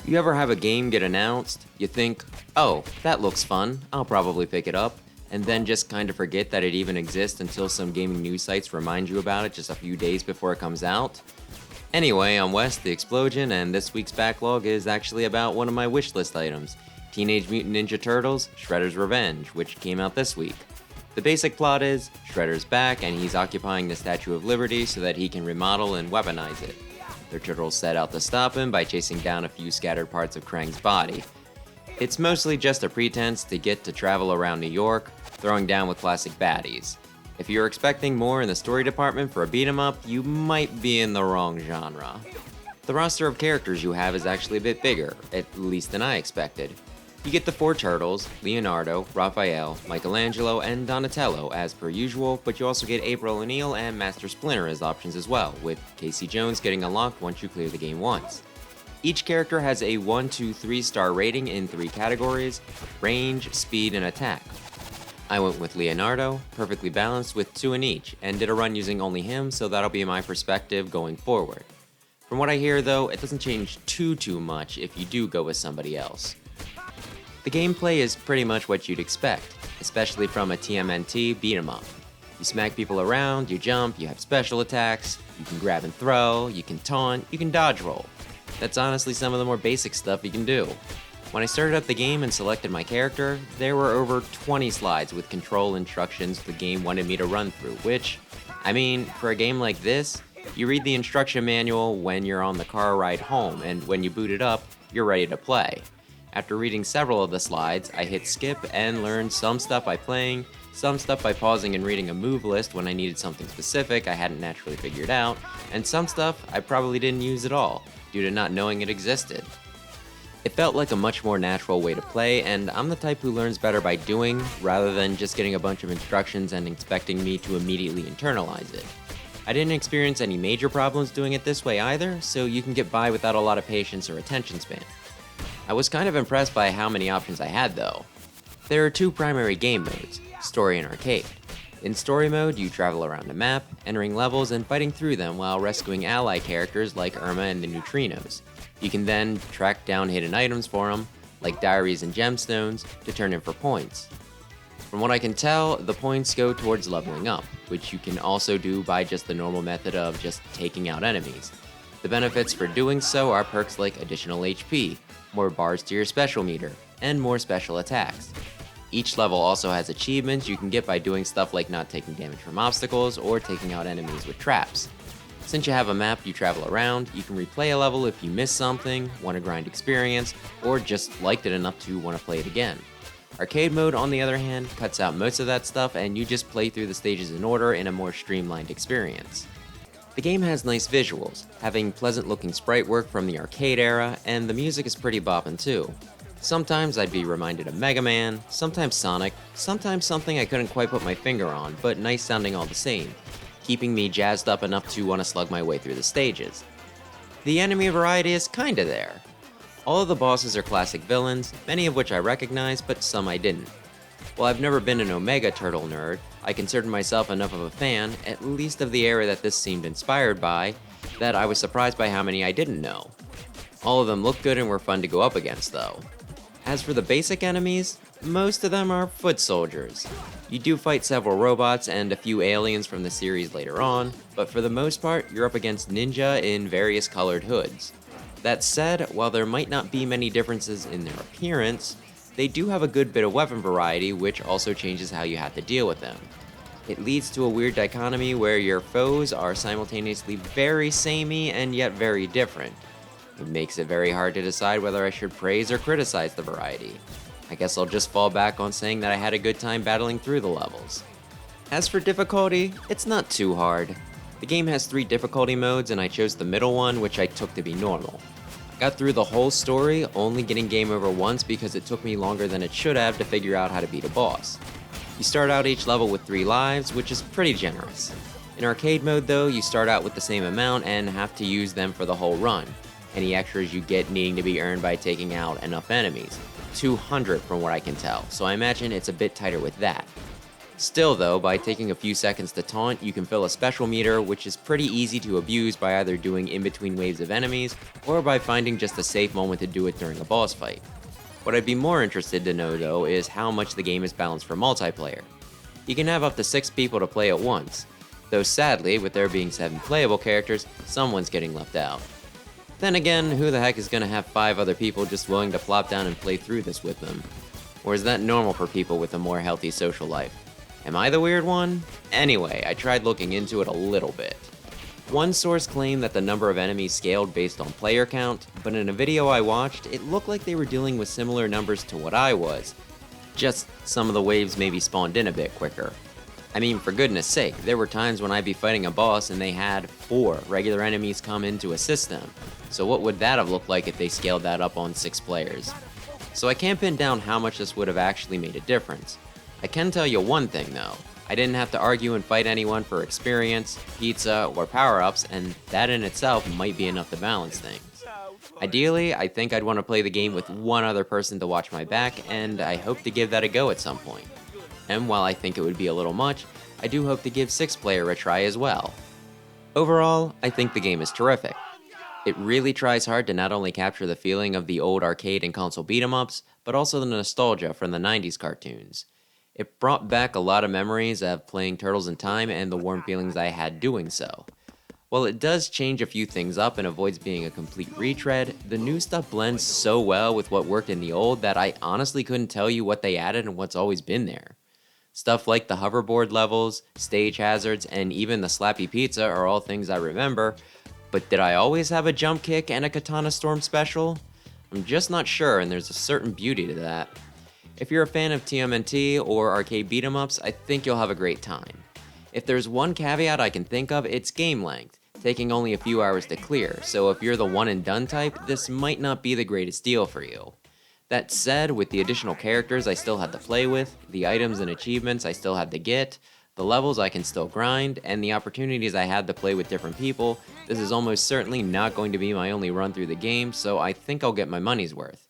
You ever have a game get announced, you think, oh, that looks fun, I'll probably pick it up, and then just kind of forget that it even exists until some gaming news sites remind you about it just a few days before it comes out? Anyway, I'm Wes, the Explosion, and this week's backlog is actually about one of my wishlist items, Teenage Mutant Ninja Turtles Shredder's Revenge, which came out this week. The basic plot is, Shredder's back and he's occupying the Statue of Liberty so that he can remodel and weaponize it. The turtles set out to stop him by chasing down a few scattered parts of Krang's body. It's mostly just a pretense to get to travel around New York, throwing down with classic baddies. If you're expecting more in the story department for a beat-em-up, you might be in the wrong genre. The roster of characters you have is actually a bit bigger, at least than I expected. You get the 4 turtles, Leonardo, Raphael, Michelangelo, and Donatello as per usual, but you also get April O'Neil and Master Splinter as options as well, with Casey Jones getting unlocked once you clear the game once. Each character has a 1 to 3 star rating in 3 categories: range, speed, and attack. I went with Leonardo, perfectly balanced with 2 in each, and did a run using only him, so that'll be my perspective going forward. From what I hear though, it doesn't change too much if you do go with somebody else. The gameplay is pretty much what you'd expect, especially from a TMNT beat 'em up. You smack people around, you jump, you have special attacks, you can grab and throw, you can taunt, you can dodge roll. That's honestly some of the more basic stuff you can do. When I started up the game and selected my character, there were over 20 slides with control instructions the game wanted me to run through, which, I mean, for a game like this, you read the instruction manual when you're on the car ride home, and when you boot it up, you're ready to play. After reading several of the slides, I hit skip and learned some stuff by playing, some stuff by pausing and reading a move list when I needed something specific I hadn't naturally figured out, and some stuff I probably didn't use at all, due to not knowing it existed. It felt like a much more natural way to play, and I'm the type who learns better by doing, rather than just getting a bunch of instructions and expecting me to immediately internalize it. I didn't experience any major problems doing it this way either, so you can get by without a lot of patience or attention span. I was kind of impressed by how many options I had though. There are 2 primary game modes, Story and Arcade. In Story mode, you travel around the map, entering levels and fighting through them while rescuing ally characters like Irma and the Neutrinos. You can then track down hidden items for them, like diaries and gemstones, to turn in for points. From what I can tell, the points go towards leveling up, which you can also do by just the normal method of just taking out enemies. The benefits for doing so are perks like additional HP, more bars to your special meter, and more special attacks. Each level also has achievements you can get by doing stuff like not taking damage from obstacles or taking out enemies with traps. Since you have a map you travel around, you can replay a level if you missed something, want to grind experience, or just liked it enough to want to play it again. Arcade mode, on the other hand, cuts out most of that stuff and you just play through the stages in order in a more streamlined experience. The game has nice visuals, having pleasant looking sprite work from the arcade era, and the music is pretty boppin' too. Sometimes I'd be reminded of Mega Man, sometimes Sonic, sometimes something I couldn't quite put my finger on, but nice sounding all the same, keeping me jazzed up enough to want to slug my way through the stages. The enemy variety is kinda there. All of the bosses are classic villains, many of which I recognize, but some I didn't. While I've never been an Omega Turtle nerd, I considered myself enough of a fan, at least of the era that this seemed inspired by, that I was surprised by how many I didn't know. All of them looked good and were fun to go up against though. As for the basic enemies, most of them are foot soldiers. You do fight several robots and a few aliens from the series later on, but for the most part, you're up against ninja in various colored hoods. That said, while there might not be many differences in their appearance, they do have a good bit of weapon variety, which also changes how you have to deal with them. It leads to a weird dichotomy where your foes are simultaneously very samey and yet very different. It makes it very hard to decide whether I should praise or criticize the variety. I guess I'll just fall back on saying that I had a good time battling through the levels. As for difficulty, it's not too hard. The game has 3 difficulty modes and I chose the middle one, which I took to be normal. I got through the whole story, only getting game over once because it took me longer than it should have to figure out how to beat a boss. You start out each level with 3 lives, which is pretty generous. In arcade mode though, you start out with the same amount and have to use them for the whole run. Any extras you get needing to be earned by taking out enough enemies. 200 from what I can tell, so I imagine it's a bit tighter with that. Still though, by taking a few seconds to taunt, you can fill a special meter, which is pretty easy to abuse by either doing in between waves of enemies, or by finding just a safe moment to do it during a boss fight. What I'd be more interested to know though is how much the game is balanced for multiplayer. You can have up to 6 people to play at once, though sadly, with there being 7 playable characters, someone's getting left out. Then again, who the heck is gonna have 5 other people just willing to plop down and play through this with them? Or is that normal for people with a more healthy social life? Am I the weird one? Anyway, I tried looking into it a little bit. One source claimed that the number of enemies scaled based on player count, but in a video I watched, it looked like they were dealing with similar numbers to what I was. Just some of the waves maybe spawned in a bit quicker. I mean, for goodness sake, there were times when I'd be fighting a boss and they had 4 regular enemies come in to assist them. So what would that have looked like if they scaled that up on 6 players? So I can't pin down how much this would have actually made a difference. I can tell you one thing though, I didn't have to argue and fight anyone for experience, pizza, or power-ups, and that in itself might be enough to balance things. Ideally, I think I'd want to play the game with one other person to watch my back, and I hope to give that a go at some point. And while I think it would be a little much, I do hope to give 6-player a try as well. Overall, I think the game is terrific. It really tries hard to not only capture the feeling of the old arcade and console beat-em-ups, but also the nostalgia from the 90s cartoons. It brought back a lot of memories of playing Turtles in Time and the warm feelings I had doing so. While it does change a few things up and avoids being a complete retread, the new stuff blends so well with what worked in the old that I honestly couldn't tell you what they added and what's always been there. Stuff like the hoverboard levels, stage hazards, and even the slappy pizza are all things I remember, but did I always have a jump kick and a katana storm special? I'm just not sure, and there's a certain beauty to that. If you're a fan of TMNT or arcade beat-em-ups, I think you'll have a great time. If there's one caveat I can think of, it's game length, taking only a few hours to clear, so if you're the one and done type, this might not be the greatest deal for you. That said, with the additional characters I still had to play with, the items and achievements I still had to get, the levels I can still grind, and the opportunities I had to play with different people, this is almost certainly not going to be my only run through the game, so I think I'll get my money's worth.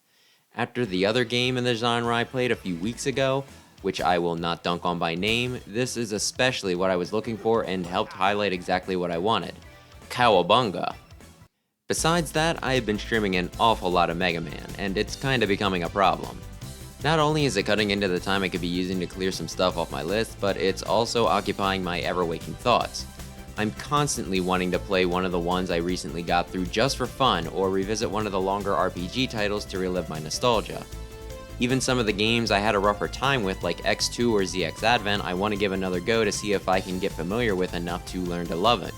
After the other game in the genre I played a few weeks ago, which I will not dunk on by name, this is especially what I was looking for and helped highlight exactly what I wanted. Cowabunga! Besides that, I have been streaming an awful lot of Mega Man, and it's kinda becoming a problem. Not only is it cutting into the time I could be using to clear some stuff off my list, but it's also occupying my ever-waking thoughts. I'm constantly wanting to play one of the ones I recently got through just for fun, or revisit one of the longer RPG titles to relive my nostalgia. Even some of the games I had a rougher time with, like X2 or ZX Advent, I want to give another go to see if I can get familiar with enough to learn to love it.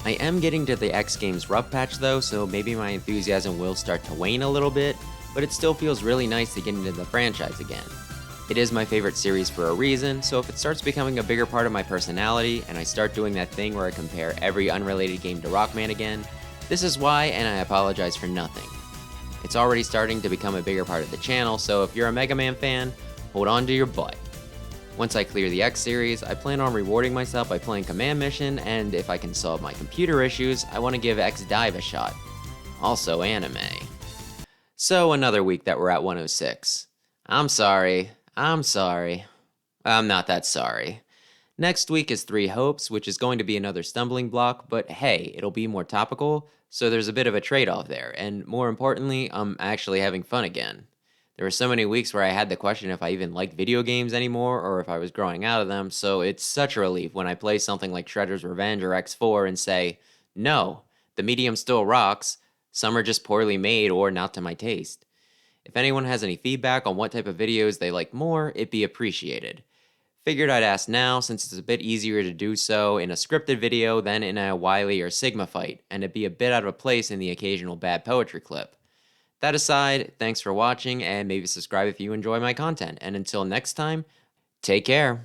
I am getting to the X Games rough patch though, so maybe my enthusiasm will start to wane a little bit, but it still feels really nice to get into the franchise again. It is my favorite series for a reason, so if it starts becoming a bigger part of my personality, and I start doing that thing where I compare every unrelated game to Rockman again, this is why, and I apologize for nothing. It's already starting to become a bigger part of the channel, so if you're a Mega Man fan, hold on to your butt. Once I clear the X series, I plan on rewarding myself by playing Command Mission, and if I can solve my computer issues, I want to give X Dive a shot. Also anime. So another week that we're at 106. I'm sorry. I'm not that sorry. Next week is 3 Hopes, which is going to be another stumbling block, but hey, it'll be more topical, so there's a bit of a trade-off there, and more importantly, I'm actually having fun again. There were so many weeks where I had to question if I even liked video games anymore, or if I was growing out of them, so it's such a relief when I play something like Shredder's Revenge or X4 and say, no, the medium still rocks, some are just poorly made or not to my taste. If anyone has any feedback on what type of videos they like more, it'd be appreciated. Figured I'd ask now since it's a bit easier to do so in a scripted video than in a Wily or Sigma fight, and it'd be a bit out of place in the occasional bad poetry clip. That aside, thanks for watching and maybe subscribe if you enjoy my content, and until next time, take care.